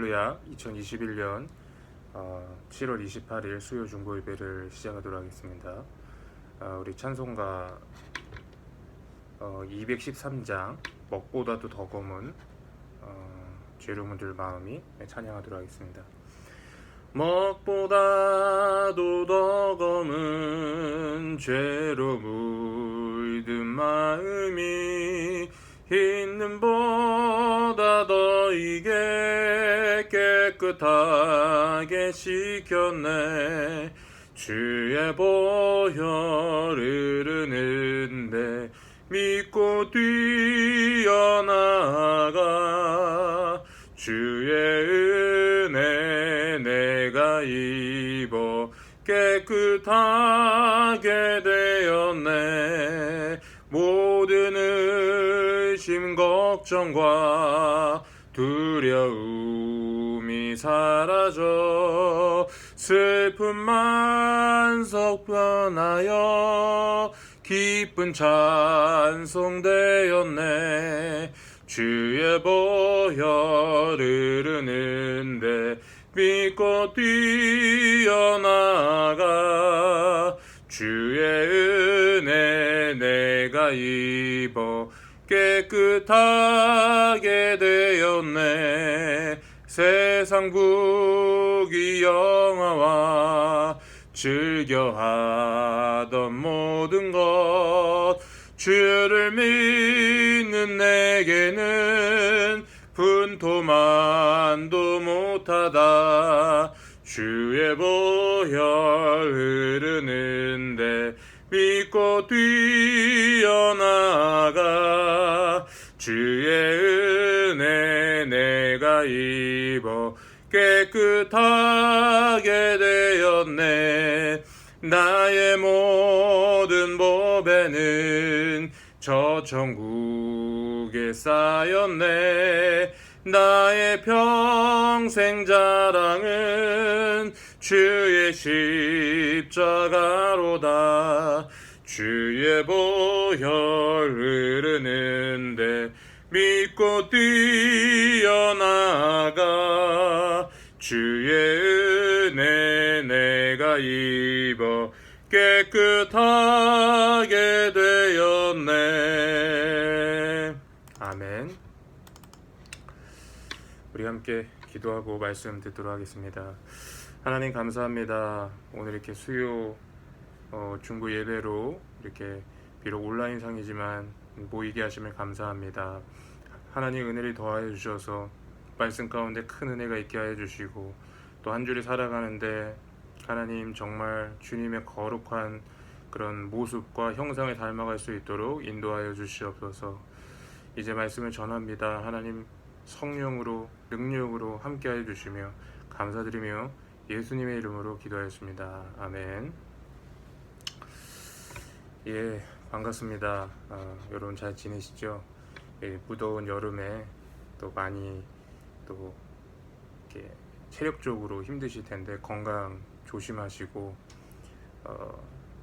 할렐루야. 2021년 7월 28일 수요 중보 예배를 시작하도록 하겠습니다. 우리 찬송가 213장 먹보다도 더 검은 죄로문들 마음이 찬양하도록 하겠습니다. 먹보다도 더 검은 죄로 물든 마음이 있는 보다 너에게 깨끗하게 씻겼네. 주의 보혈 흐르는데 믿고 뛰어나가. 주의 은혜 내가 입어 깨끗하게 되었네. 모든 의심 걱정과 두려움이 사라져 슬픔만 석변하여 기쁜 찬송 되었네. 주의 보혈 흐르는데 믿고 뛰어나가. 주의 은혜 내가 입어 깨끗하게 되었네. 세상 부귀 영화와 즐겨하던 모든 것 주를 믿는 내게는 분토만도 못하다. 주의 보혈 흐르는데 믿고 뛰어나가. 주의 은혜 내가 입어 깨끗하게 되었네. 나의 모든 보배는 저 천국에 쌓였네. 나의 평생 자랑은 주의 십자가로다. 주의 보혈 흐르는데 믿고 뛰어나가. 주의 은혜 내가 입어 깨끗하게 되었네. 아멘. 우리 함께 기도하고 말씀 듣도록 하겠습니다. 하나님 감사합니다. 오늘 이렇게 수요 중보 예배로 이렇게 비록 온라인상이지만 모이게 하심을 감사합니다. 하나님 은혜를 더하여 주셔서 말씀 가운데 큰 은혜가 있게 하여 주시고 또 한 주를 살아가는데 하나님 정말 주님의 거룩한 그런 모습과 형상을 닮아갈 수 있도록 인도하여 주시옵소서. 이제 말씀을 전합니다. 하나님 성령으로 능력으로 함께하여 주시며 감사드리며 예수님의 이름으로 기도하였습니다. 아멘. 예, 반갑습니다. 여러분 잘 지내시죠? 예, 무더운 여름에 또 많이 또 이렇게 체력적으로 힘드실 텐데 건강 조심하시고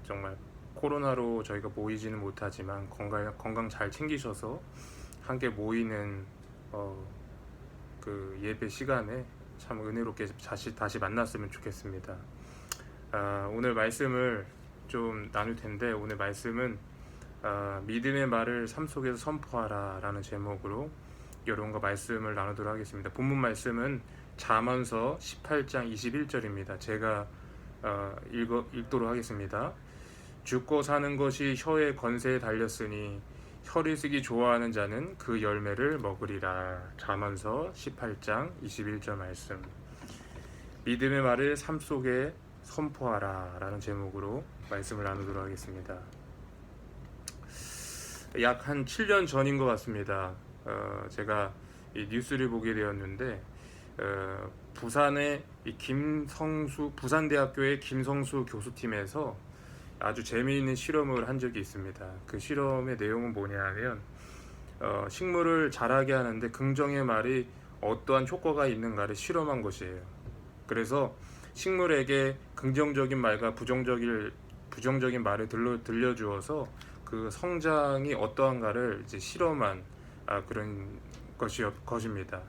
정말 코로나로 저희가 모이지는 못하지만 건강 잘 챙기셔서 함께 모이는 그 예배 시간에 참 은혜롭게 다시 만났으면 좋겠습니다. 오늘 말씀을 좀 나눌 텐데 오늘 말씀은 믿음의 말을 삶 속에서 선포하라 라는 제목으로 여러분과 말씀을 나누도록 하겠습니다. 본문 말씀은 잠언서 18장 21절입니다. 제가 읽도록 하겠습니다. 죽고 사는 것이 혀의 건세에 달렸으니 혀를 쓰기 좋아하는 자는 그 열매를 먹으리라. 잠언서 18장 21절 말씀. 믿음의 말을 삶 속에 선포하라 라는 제목으로 말씀을 나누도록 하겠습니다. 약 한 7년 전인 것 같습니다. 제가 이 뉴스를 보게 되었는데 부산의 부산대학교의 김성수 교수팀에서 아주 재미있는 실험을 한 적이 있습니다. 그 실험의 내용은 뭐냐면 식물을 자라게 하는데 긍정의 말이 어떠한 효과가 있는가를 실험한 것이에요. 그래서 식물에게 긍정적인 말과 부정적인 말을 들려주어서 그 성장이 어떠한가를 이제 실험한 그런 것입니다.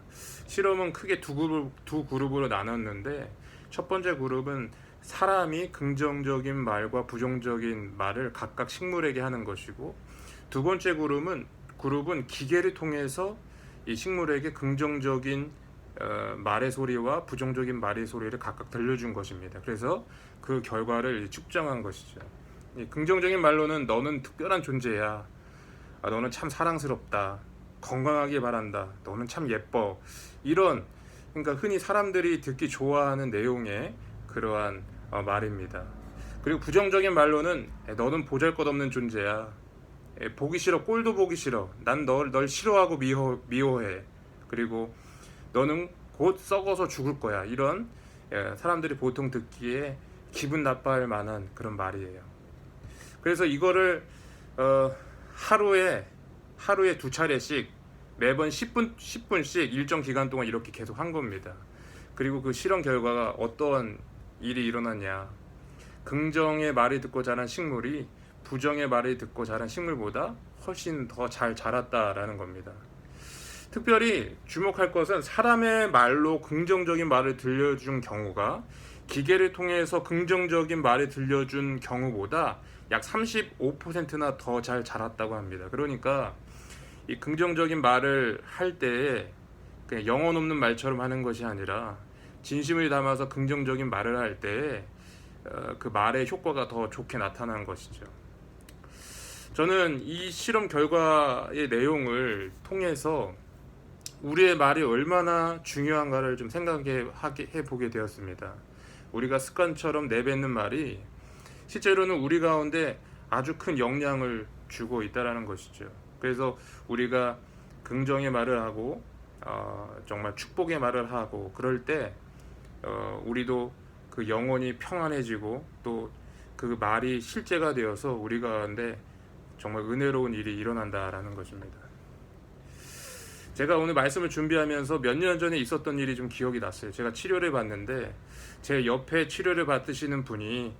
실험은 크게 두 그룹으로 나눴는데, 첫 번째 그룹은 사람이 긍정적인 말과 부정적인 말을 각각 식물에게 하는 것이고, 두 번째 그룹은 기계를 통해서 이 식물에게 긍정적인 말의 소리와 부정적인 말의 소리를 각각 들려준 것입니다. 그래서 그 결과를 측정한 것이죠. 이 긍정적인 말로는 너는 특별한 존재야, 너는 참 사랑스럽다, 건강하길 바란다, 너는 참 예뻐, 이런, 그러니까 흔히 사람들이 듣기 좋아하는 내용의 그러한 말입니다. 그리고 부정적인 말로는 너는 보잘것없는 존재야, 보기 싫어, 꼴도 보기 싫어, 난 널 싫어하고 미워해, 그리고 너는 곧 썩어서 죽을 거야, 이런 사람들이 보통 듣기에 기분 나빠할 만한 그런 말이에요. 그래서 이거를 하루에 두 차례씩 매번 10분씩 일정 기간 동안 이렇게 계속 한 겁니다. 그리고 그 실험 결과가 어떠한 일이 일어났냐, 긍정의 말을 듣고 자란 식물이 부정의 말을 듣고 자란 식물보다 훨씬 더 잘 자랐다라는 겁니다. 특별히 주목할 것은 사람의 말로 긍정적인 말을 들려준 경우가 기계를 통해서 긍정적인 말을 들려준 경우보다 약 35%나 더 잘 자랐다고 합니다. 그러니까 이 긍정적인 말을 할 때에 그냥 영혼 없는 말처럼 하는 것이 아니라 진심을 담아서 긍정적인 말을 할 때에 그 말의 효과가 더 좋게 나타나는 것이죠. 저는 이 실험 결과의 내용을 통해서 우리의 말이 얼마나 중요한가를 좀 생각해 보게 되었습니다. 우리가 습관처럼 내뱉는 말이 실제로는 우리 가운데 아주 큰 영향을 주고 있다는 것이죠. 그래서 우리가 긍정의 말을 하고 정말 축복의 말을 하고 그럴 때 우리도 그 영혼이 평안해지고 또 그 말이 실제가 되어서 우리 가운데 정말 은혜로운 일이 일어난다라는 것입니다. 제가 오늘 말씀을 준비하면서 몇 년 전에 있었던 일이 좀 기억이 났어요. 제가 치료를 받는데 제 옆에 치료를 받으시는 분이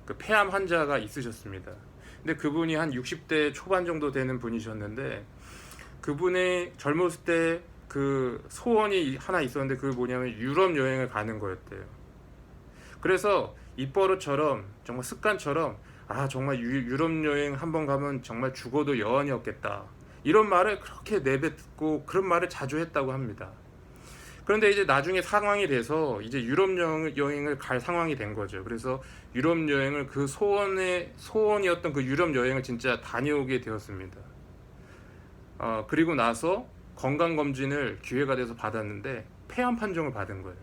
그 폐암 환자가 있으셨습니다. 근데 그분이 한 60대 초반 정도 되는 분이셨는데 그분의 젊었을 때 그 소원이 하나 있었는데 그게 뭐냐면 유럽 여행을 가는 거였대요. 그래서 입버릇처럼 정말 습관처럼 정말 유럽 여행 한번 가면 정말 죽어도 여한이 없겠다, 이런 말을 그렇게 내뱉고 그런 말을 자주 했다고 합니다. 그런데 이제 나중에 상황이 돼서 이제 유럽 여행을 갈 상황이 된 거죠. 그래서 유럽 여행을 그 소원이었던 그 유럽 여행을 진짜 다녀오게 되었습니다. 그리고 나서 건강검진을 기회가 돼서 받았는데 폐암 판정을 받은 거예요.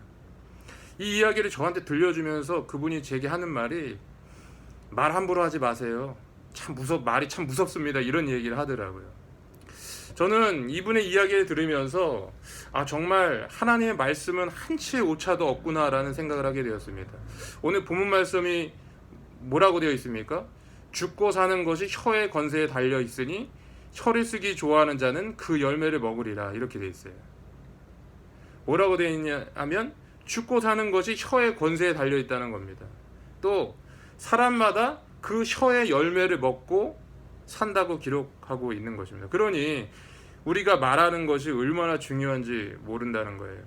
이 이야기를 저한테 들려주면서 그분이 제게 하는 말이 말 함부로 하지 마세요. 말이 참 무섭습니다. 이런 얘기를 하더라고요. 저는 이분의 이야기를 들으면서 정말 하나님의 말씀은 한치의 오차도 없구나라는 생각을 하게 되었습니다. 오늘 본문 말씀이 뭐라고 되어 있습니까? 죽고 사는 것이 혀의 건세에 달려 있으니 혀를 쓰기 좋아하는 자는 그 열매를 먹으리라, 이렇게 되어 있어요. 뭐라고 되어 있냐 하면 죽고 사는 것이 혀의 권세에 달려 있다는 겁니다. 또 사람마다 그 혀의 열매를 먹고 산다고 기록하고 있는 것입니다. 그러니 우리가 말하는 것이 얼마나 중요한지 모른다는 거예요.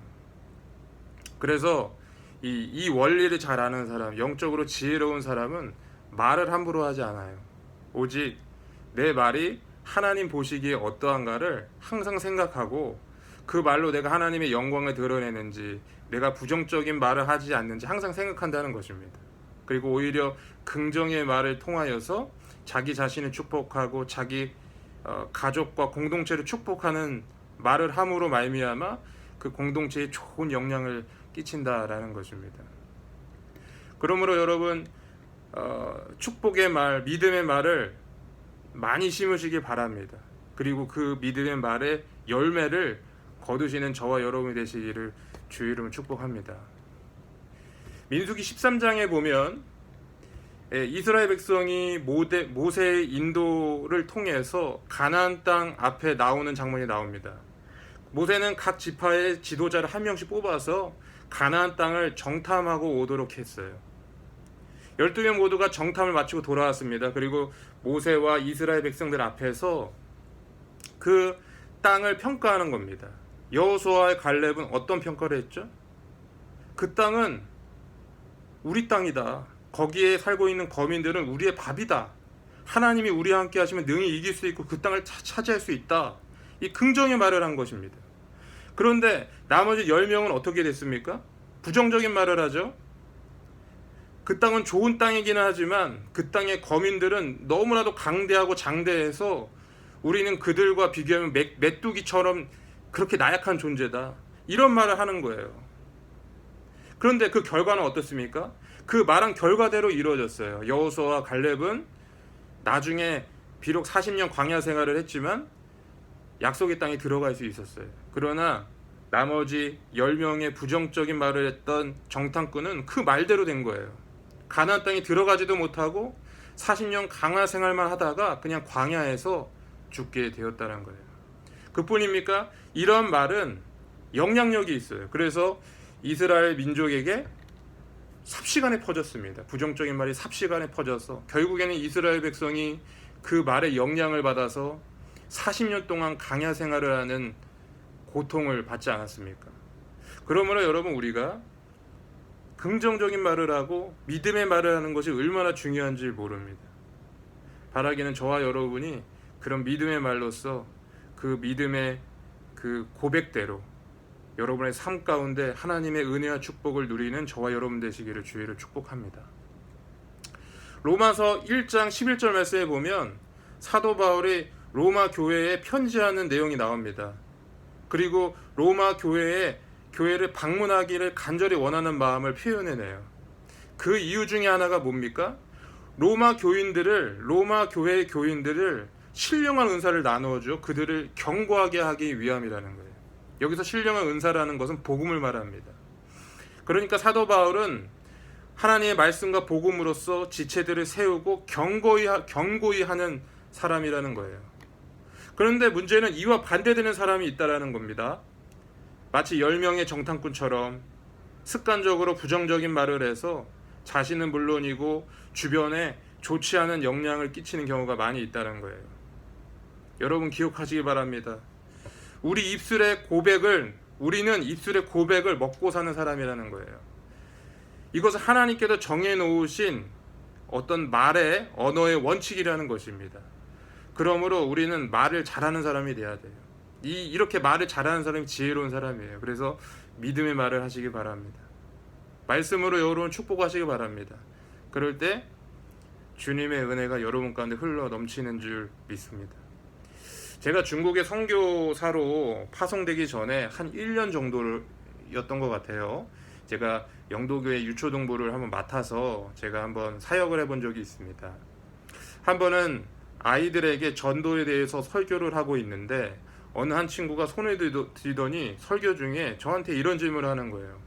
그래서 이 원리를 잘 아는 사람, 영적으로 지혜로운 사람은 말을 함부로 하지 않아요. 오직 내 말이 하나님 보시기에 어떠한가를 항상 생각하고 그 말로 내가 하나님의 영광을 드러내는지, 내가 부정적인 말을 하지 않는지 항상 생각한다는 것입니다. 그리고 오히려 긍정의 말을 통하여서 자기 자신을 축복하고 자기 가족과 공동체를 축복하는 말을 함으로 말미암아 그 공동체에 좋은 영향을 끼친다라는 것입니다. 그러므로 여러분, 축복의 말, 믿음의 말을 많이 심으시기 바랍니다. 그리고 그 믿음의 말의 열매를 거두시는 저와 여러분이 되시기를 주의 이름으로 축복합니다. 민수기 13장에 보면 이스라엘 백성이 모세의 인도를 통해서 가나안 땅 앞에 나오는 장면이 나옵니다. 모세는 각 지파의 지도자를 한 명씩 뽑아서 가나안 땅을 정탐하고 오도록 했어요. 12명 모두가 정탐을 마치고 돌아왔습니다. 그리고 모세와 이스라엘 백성들 앞에서 그 땅을 평가하는 겁니다. 여호수아의 갈렙은 어떤 평가를 했죠? 그 땅은 우리 땅이다. 거기에 살고 있는 거민들은 우리의 밥이다. 하나님이 우리와 함께 하시면 능히 이길 수 있고 그 땅을 차지할 수 있다. 이 긍정의 말을 한 것입니다. 그런데 나머지 10명은 어떻게 됐습니까? 부정적인 말을 하죠. 그 땅은 좋은 땅이기는 하지만 그 땅의 거민들은 너무나도 강대하고 장대해서 우리는 그들과 비교하면 메뚜기처럼 그렇게 나약한 존재다. 이런 말을 하는 거예요. 그런데 그 결과는 어떻습니까? 그 말한 결과대로 이루어졌어요. 여호수아와 갈렙은 나중에 비록 40년 광야 생활을 했지만 약속의 땅에 들어갈 수 있었어요. 그러나 나머지 10명의 부정적인 말을 했던 정탐꾼은 그 말대로 된 거예요. 가나안 땅에 들어가지도 못하고 40년 광야 생활만 하다가 그냥 광야에서 죽게 되었다는 거예요. 그뿐입니까? 이런 말은 영향력이 있어요. 그래서 이스라엘 민족에게 삽시간에 퍼졌습니다. 부정적인 말이 삽시간에 퍼져서 결국에는 이스라엘 백성이 그 말의 영향을 받아서 40년 동안 광야 생활을 하는 고통을 받지 않았습니까? 그러므로 여러분, 우리가 긍정적인 말을 하고 믿음의 말을 하는 것이 얼마나 중요한지 모릅니다. 바라기는 저와 여러분이 그런 믿음의 말로써 그 믿음의 그 고백대로 여러분의 삶 가운데 하나님의 은혜와 축복을 누리는 저와 여러분 되시기를 주의를 축복합니다. 로마서 1장 11절 말씀에 보면 사도 바울이 로마 교회에 편지하는 내용이 나옵니다. 그리고 로마 교회를 방문하기를 간절히 원하는 마음을 표현해내요. 그 이유 중에 하나가 뭡니까? 로마 교회의 교인들을 신령한 은사를 나누어줘 그들을 견고하게 하기 위함이라는 거예요. 여기서 신령한 은사라는 것은 복음을 말합니다. 그러니까 사도 바울은 하나님의 말씀과 복음으로써 지체들을 세우고 견고히 하는 사람이라는 거예요. 그런데 문제는 이와 반대되는 사람이 있다라는 겁니다. 마치 10명의 정탐꾼처럼 습관적으로 부정적인 말을 해서 자신은 물론이고 주변에 좋지 않은 영향을 끼치는 경우가 많이 있다는 거예요. 여러분 기억하시기 바랍니다. 우리는 입술의 고백을 먹고 사는 사람이라는 거예요. 이것은 하나님께서 정해놓으신 어떤 언어의 원칙이라는 것입니다. 그러므로 우리는 말을 잘하는 사람이 돼야 돼요. 이렇게 말을 잘하는 사람이 지혜로운 사람이에요. 그래서 믿음의 말을 하시기 바랍니다. 말씀으로 여러분 축복하시기 바랍니다. 그럴 때 주님의 은혜가 여러분 가운데 흘러 넘치는 줄 믿습니다. 제가 중국에 선교사로 파송되기 전에 한 1년 정도였던 것 같아요. 제가 영도교회 유초동부를 한번 맡아서 제가 한번 사역을 해본 적이 있습니다. 한 번은 아이들에게 전도에 대해서 설교를 하고 있는데 어느 한 친구가 손을 들더니 설교 중에 저한테 이런 질문을 하는 거예요.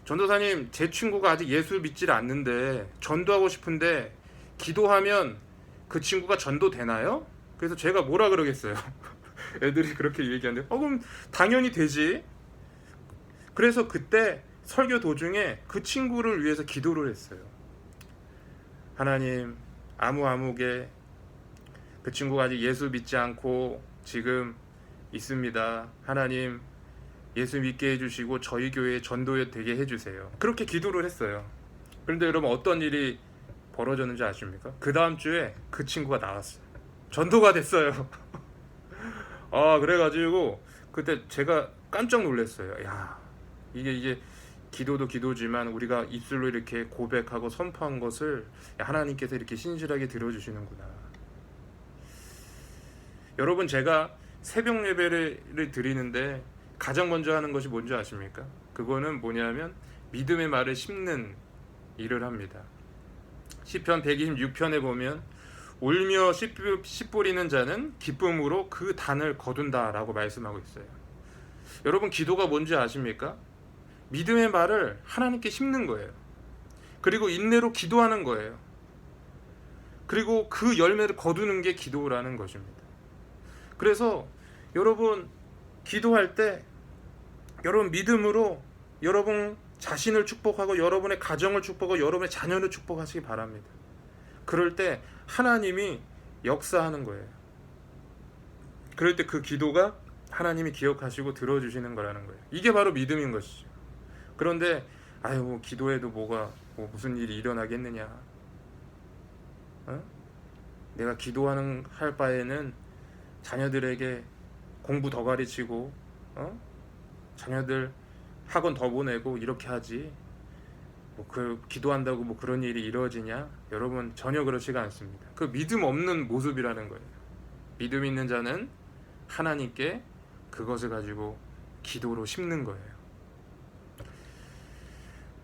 전도사님, 제 친구가 아직 예수 믿질 않는데 전도하고 싶은데 기도하면 그 친구가 전도되나요? 그래서 제가 뭐라 그러겠어요. 애들이 그렇게 얘기하는데 그럼 당연히 되지. 그래서 그때 설교 도중에 그 친구를 위해서 기도를 했어요. 하나님, 아무개 그 친구가 아직 예수 믿지 않고 지금 있습니다. 하나님, 예수 믿게 해주시고 저희 교회에 전도에 되게 해주세요. 그렇게 기도를 했어요. 그런데 여러분 어떤 일이 벌어졌는지 아십니까? 그 다음 주에 그 친구가 나왔어요. 전도가 됐어요. 그래가지고 그때 제가 깜짝 놀랐어요. 야, 이게 기도도 기도지만 우리가 입술로 이렇게 고백하고 선포한 것을 하나님께서 이렇게 신실하게 들어주시는구나. 여러분, 제가 새벽 예배를 드리는데 가장 먼저 하는 것이 뭔지 아십니까? 그거는 뭐냐면 믿음의 말을 심는 일을 합니다. 시편 126편에 보면 울며 씨 뿌리는 자는 기쁨으로 그 단을 거둔다 라고 말씀하고 있어요. 여러분, 기도가 뭔지 아십니까? 믿음의 말을 하나님께 심는 거예요. 그리고 인내로 기도하는 거예요. 그리고 그 열매를 거두는 게 기도라는 것입니다. 그래서 여러분 기도할 때 여러분 믿음으로 여러분 자신을 축복하고 여러분의 가정을 축복하고 여러분의 자녀를 축복하시기 바랍니다. 그럴 때 하나님이 역사하는 거예요. 그럴 때 그 기도가 하나님이 기억하시고 들어주시는 거라는 거예요. 이게 바로 믿음인 것이죠. 그런데 아유 뭐 기도해도 뭐가 뭐 무슨 일이 일어나겠느냐, 어? 내가 기도하는 할 바에는 자녀들에게 공부 더 가르치고, 자녀들 학원 더 보내고 이렇게 하지, 뭐 그 기도한다고 뭐 그런 일이 이루어지냐? 여러분 전혀 그렇지가 않습니다. 그 믿음 없는 모습이라는 거예요. 믿음 있는 자는 하나님께 그것을 가지고 기도로 심는 거예요.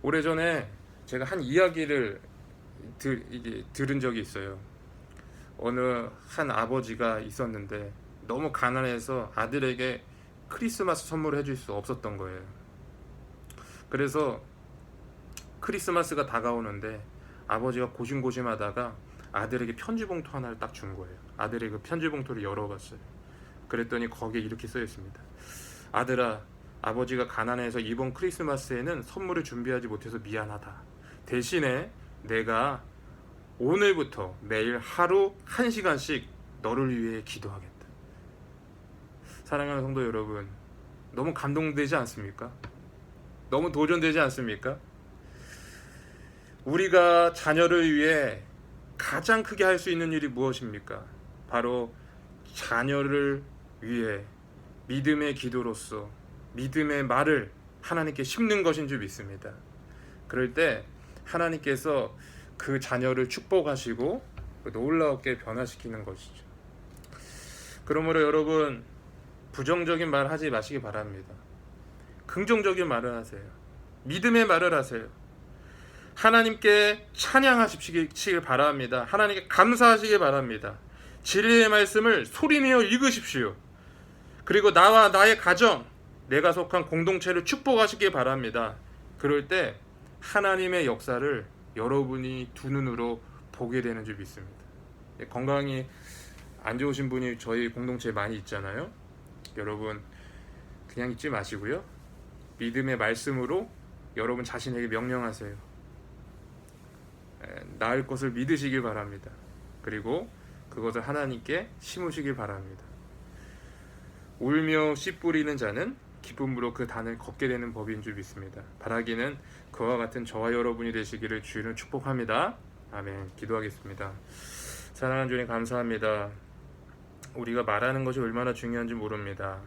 오래전에 제가 한 이야기를 들은 적이 있어요. 어느 한 아버지가 있었는데 너무 가난해서 아들에게 크리스마스 선물을 해줄 수 없었던 거예요. 그래서 크리스마스가 다가오는데 아버지가 고심고심하다가 아들에게 편지 봉투 하나를 딱 준 거예요. 아들이 그 편지 봉투를 열어봤어요. 그랬더니 거기에 이렇게 써 있습니다. 아들아, 아버지가 가난해서 이번 크리스마스에는 선물을 준비하지 못해서 미안하다. 대신에 내가 오늘부터 매일 하루 1시간씩 너를 위해 기도하겠다. 사랑하는 성도 여러분, 너무 감동되지 않습니까? 너무 도전되지 않습니까? 우리가 자녀를 위해 가장 크게 할 수 있는 일이 무엇입니까? 바로 자녀를 위해 믿음의 기도로서 믿음의 말을 하나님께 심는 것인 줄 믿습니다. 그럴 때 하나님께서 그 자녀를 축복하시고 놀랍게 변화시키는 것이죠. 그러므로 여러분, 부정적인 말 하지 마시기 바랍니다. 긍정적인 말을 하세요. 믿음의 말을 하세요. 하나님께 찬양하시길 바랍니다. 하나님께 감사하시길 바랍니다. 진리의 말씀을 소리내어 읽으십시오. 그리고 나와 나의 가정, 내가 속한 공동체를 축복하시길 바랍니다. 그럴 때 하나님의 역사를 여러분이 두 눈으로 보게 되는 줄 믿습니다. 건강이 안 좋으신 분이 저희 공동체에 많이 있잖아요. 여러분 그냥 잊지 마시고요, 믿음의 말씀으로 여러분 자신에게 명령하세요. 나을 것을 믿으시길 바랍니다. 그리고 그것을 하나님께 심으시길 바랍니다. 울며 씨 뿌리는 자는 기쁨으로 그 단을 걷게 되는 법인 줄 믿습니다. 바라기는 그와 같은 저와 여러분이 되시기를 주님은 축복합니다. 아멘. 기도하겠습니다. 사랑하는 주님 감사합니다. 우리가 말하는 것이 얼마나 중요한지 모릅니다.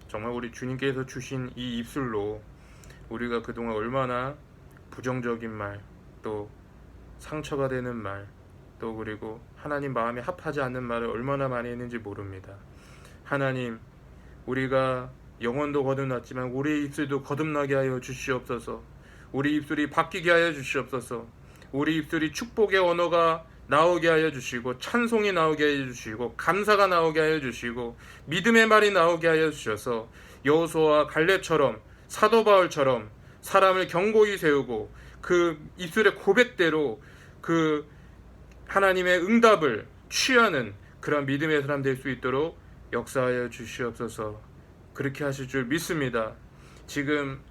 정말 우리 주님께서 주신 이 입술로 우리가 그동안 얼마나 부정적인 말, 또 상처가 되는 말, 또 그리고 하나님 마음에 합하지 않는 말을 얼마나 많이 했는지 모릅니다. 하나님, 우리가 영혼도 거듭났지만 우리 입술도 거듭나게 하여 주시옵소서. 우리 입술이 바뀌게 하여 주시옵소서. 우리 입술이 축복의 언어가 나오게 하여 주시고, 찬송이 나오게 하여 주시고, 감사가 나오게 하여 주시고, 믿음의 말이 나오게 하여 주셔서 여호수아와 갈렙처럼, 사도 바울처럼 사람을 견고히 세우고 그 입술의 고백대로 그 하나님의 응답을 취하는 그런 믿음의 사람 될 수 있도록 역사하여 주시옵소서. 그렇게 하실 줄 믿습니다. 지금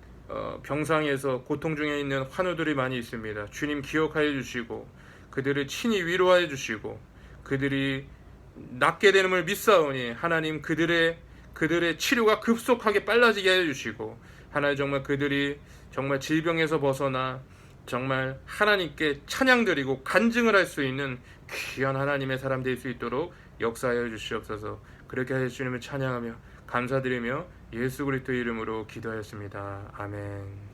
병상에서 고통 중에 있는 환우들이 많이 있습니다. 주님 기억하여 주시고 그들을 친히 위로하여 주시고 그들이 낫게 되는을 믿사오니 하나님 그들의 치료가 급속하게 빨라지게 하여 주시고, 하나님 정말 그들이 정말 질병에서 벗어나 정말 하나님께 찬양드리고 간증을 할 수 있는 귀한 하나님의 사람 될 수 있도록 역사하여 주시옵소서. 그렇게 하여 주님을 찬양하며 감사드리며 예수 그리스도 이름으로 기도하였습니다. 아멘.